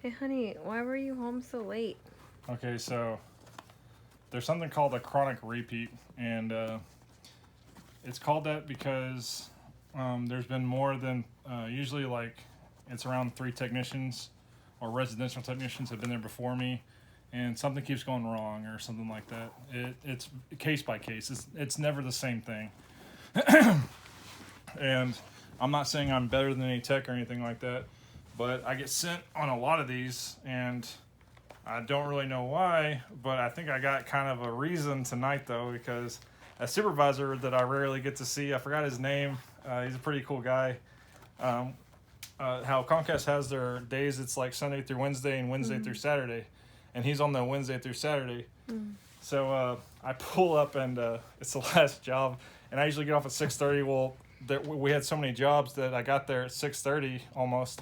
Hey, honey, why were you home so late? Okay, so there's something called a chronic repeat, and it's called that because there's been more than usually like it's around 3 technicians or residential technicians have been there before me, and something keeps going wrong or something like that. It's case by case. It's never the same thing, and I'm not saying I'm better than any tech or anything like that, but I get sent on a lot of these and. I don't really know why, but I think I got kind of a reason tonight though, because a supervisor that I rarely get to see, I forgot his name. He's a pretty cool guy. Um, how Comcast has their days, it's like Sunday through Wednesday and Wednesday through Saturday, and he's on the Wednesday through Saturday. So I pull up and it's the last job, and I usually get off at 6:30. Well, we had so many jobs that I got there at 6:30 almost.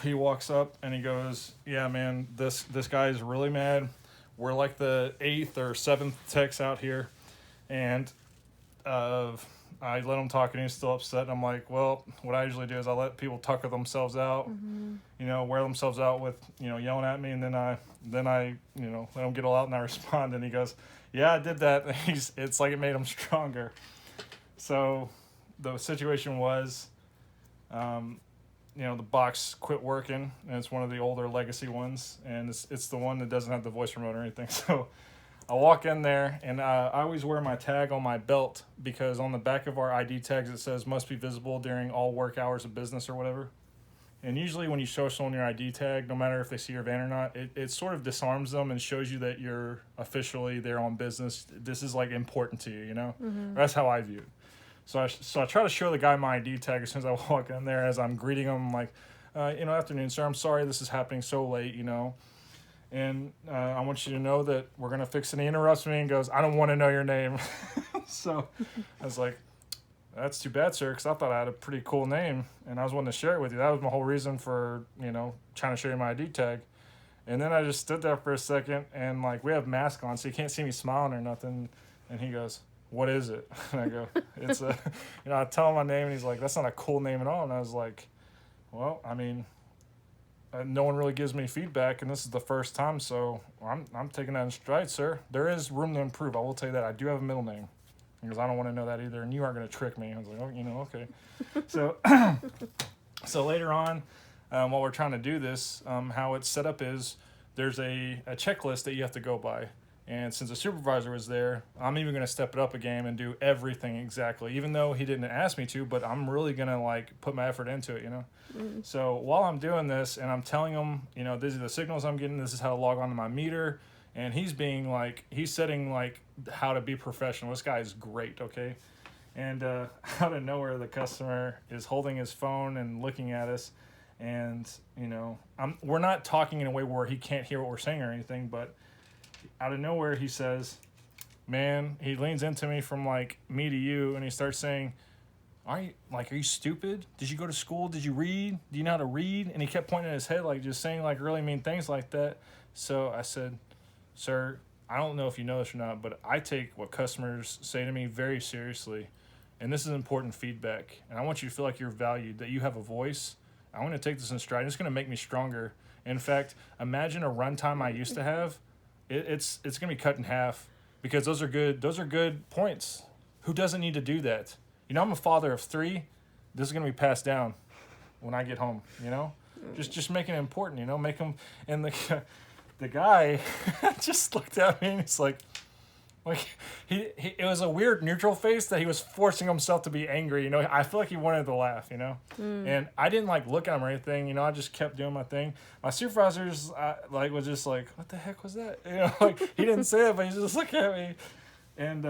He walks up and he goes, "Yeah, man, this guy is really mad. We're like the 8th or 7th techs out here, and I let him talk and he's still upset. And I'm like, well, what I usually do is I let people tucker themselves out, wear themselves out with yelling at me, and then I let them get all out and I respond. And he goes, "Yeah, I did that." And it's like it made him stronger. So the situation was. The box quit working, and it's one of the older legacy ones, and it's the one that doesn't have the voice remote or anything. So I walk in there, and I always wear my tag on my belt because on the back of our ID tags it says must be visible during all work hours of business or whatever. And usually when you show someone your ID tag, no matter if they see your van or not, it sort of disarms them and shows you that you're officially there on business. This is like important to you, That's how I view it. So I try to show the guy my ID tag as soon as I walk in there, as I'm greeting him, like, afternoon, sir. I'm sorry this is happening so late, and I want you to know that we're gonna fix it. And he interrupts me and goes, "I don't want to know your name." So I was like, "That's too bad, sir, because I thought I had a pretty cool name, and I was wanting to share it with you. That was my whole reason for trying to show you my ID tag." And then I just stood there for a second, and like we have masks on, so you can't see me smiling or nothing. And he goes, "What is it?" And I go, "It's a," I tell him my name, and he's like, "That's not a cool name at all." And I was like, "Well, I mean, no one really gives me feedback, and this is the first time, so I'm taking that in stride, sir. There is room to improve. I will tell you that. I do have a middle name." Because I don't want to know that either, and you aren't going to trick me. I was like, "Oh, okay." So, so later on, while we're trying to do this, how it's set up is there's a checklist that you have to go by. And since the supervisor was there, I'm even going to step it up a game and do everything exactly, even though he didn't ask me to, but I'm really going to put my effort into it, So while I'm doing this and I'm telling him, these are the signals I'm getting, this is how to log on to my meter. And he's being he's setting how to be professional. This guy is great. Okay. And out of nowhere, the customer is holding his phone and looking at us. And, we're not talking in a way where he can't hear what we're saying or anything, but out of nowhere, he says, "Man," he leans into me from me to you, and he starts saying, are you stupid? Did you go to school? Did you read? Do you know how to read?" And he kept pointing at his head, just saying really mean things like that. So I said, "Sir, I don't know if you know this or not, but I take what customers say to me very seriously, and this is important feedback, and I want you to feel like you're valued, that you have a voice. I want to take this in stride. It's going to make me stronger. In fact, imagine a runtime I used to have. It's going to be cut in half because those are good points. Who doesn't need to do that? I'm a father of 3. This is going to be passed down when I get home, Just making it important, make them." And the guy just looked at me and he's like he it was a weird neutral face that he was forcing himself to be angry, I feel like he wanted to laugh, and I didn't look at him or anything, I just kept doing my thing. My supervisors was just like, "What the heck was that?" He didn't say it, but he just looked at me. And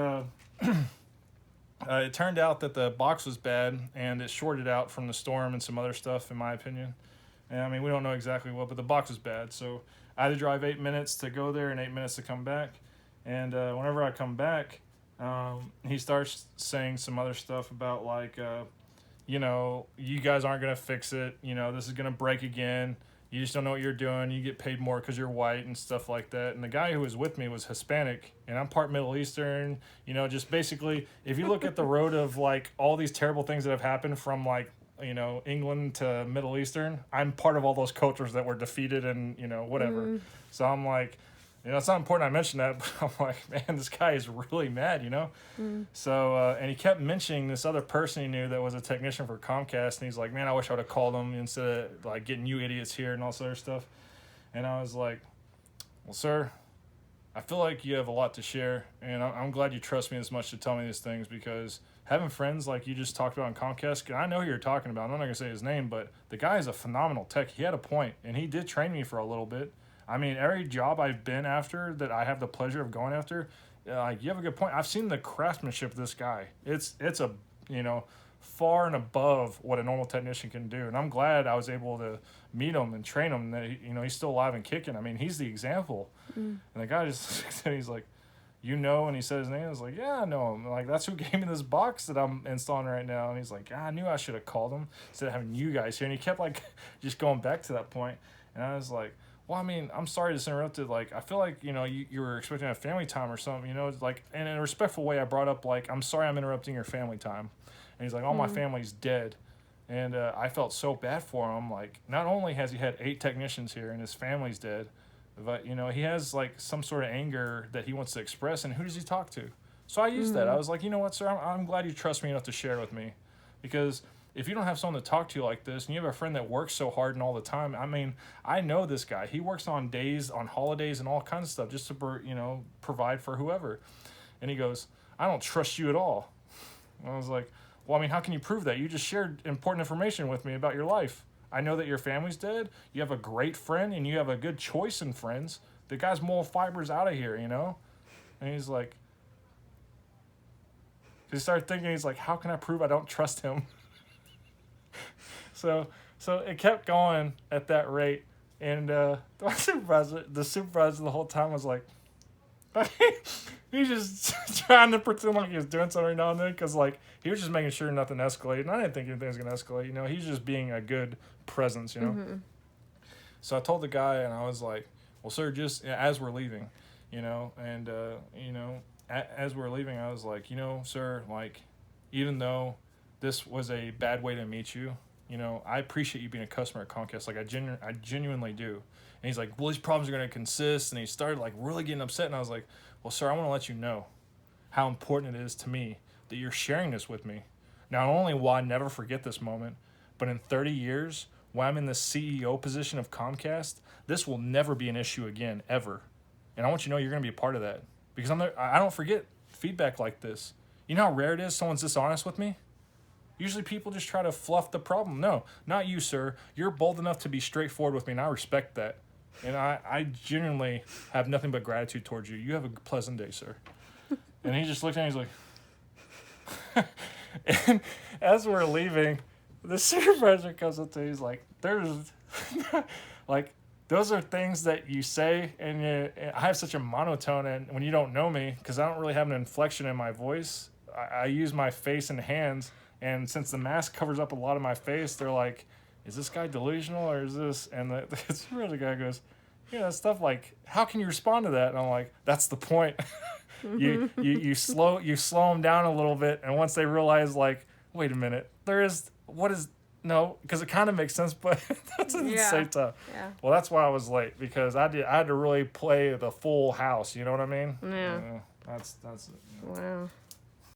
it turned out that the box was bad and it shorted out from the storm and some other stuff, in my opinion. And I mean, we don't know exactly what, but the box was bad, so I had to drive 8 minutes to go there and 8 minutes to come back. And whenever I come back, he starts saying some other stuff about you guys aren't going to fix it. This is going to break again. You just don't know what you're doing. You get paid more because you're white and stuff like that. And the guy who was with me was Hispanic, and I'm part Middle Eastern. Just basically, if you look at the road of all these terrible things that have happened from England to Middle Eastern, I'm part of all those cultures that were defeated and, whatever. So I'm like, it's not important I mention that, but I'm like, man, this guy is really mad, So, and he kept mentioning this other person he knew that was a technician for Comcast, and he's like, man, I wish I would have called him instead of, like, getting you idiots here and all this other stuff. And I was like, well, sir, I feel like you have a lot to share, and I'm glad you trust me this much to tell me these things, because having friends like you just talked about on Comcast, and I know who you're talking about, I'm not going to say his name, but the guy is a phenomenal tech. He had a point, and he did train me for a little bit. I mean, every job I've been after that I have the pleasure of going after, like, you have a good point. I've seen the craftsmanship of this guy. It's a, far and above what a normal technician can do. And I'm glad I was able to meet him and train him, that, he's still alive and kicking. I mean, he's the example. And the guy just, he's like, and he said his name. I was like, yeah, I know him. Like, that's who gave me this box that I'm installing right now. And he's like, I knew I should have called him instead of having you guys here. And he kept, like, just going back to that point. And I was like, well, I mean, I'm sorry to interrupt it. Like, I feel like, you were expecting a family time or something, like, and in a respectful way, I brought up, like, I'm sorry I'm interrupting your family time. And he's like, my family's dead. And I felt so bad for him. Like, not only has he had 8 technicians here and his family's dead, but, he has, like, some sort of anger that he wants to express. And who does he talk to? So I used that. I was like, you know what, sir? I'm glad you trust me enough to share with me. Because if you don't have someone to talk to like this, and you have a friend that works so hard and all the time, I mean, I know this guy. He works on days, on holidays, and all kinds of stuff just to, provide for whoever. And he goes, I don't trust you at all. And I was like, well, I mean, how can you prove that? You just shared important information with me about your life. I know that your family's dead. You have a great friend, and you have a good choice in friends. The guy's moral fibers out of here, And he's like, he started thinking, he's like, how can I prove I don't trust him? So it kept going at that rate, and the supervisor the whole time was like, he's just trying to pretend like he was doing something every now and then, because, like, he was just making sure nothing escalated, and I didn't think anything was going to escalate, he's just being a good presence, So I told the guy, and I was like, well, sir, just as we're leaving, as we're leaving, I was like, sir, like, even though this was a bad way to meet you, I appreciate you being a customer at Comcast. Like, I genuinely do. And he's like, well, these problems are going to consist. And he started, like, really getting upset. And I was like, well, sir, I want to let you know how important it is to me that you're sharing this with me. Not only will I never forget this moment, but in 30 years, when I'm in the CEO position of Comcast, this will never be an issue again, ever. And I want you to know you're going to be a part of that. Because I don't forget feedback like this. You know how rare it is someone's dishonest with me? Usually people just try to fluff the problem. No, not you, sir. You're bold enough to be straightforward with me, and I respect that. And I genuinely have nothing but gratitude towards you. You have a pleasant day, sir. And he just looked at me, he's like... And as we're leaving, the supervisor comes up to me, he's like, there's... like, those are things that you say, and I have such a monotone, and when you don't know me, because I don't really have an inflection in my voice, I use my face and hands... And since the mask covers up a lot of my face, they're like, is this guy delusional or is this? And the guy goes, stuff like, how can you respond to that? And I'm like, that's the point. you slow them down a little bit. And once they realize, like, wait a minute, because it kind of makes sense, but that's at the same time. Yeah. Well, that's why I was late, because I had to really play the full house. You know what I mean? Yeah. That's Wow.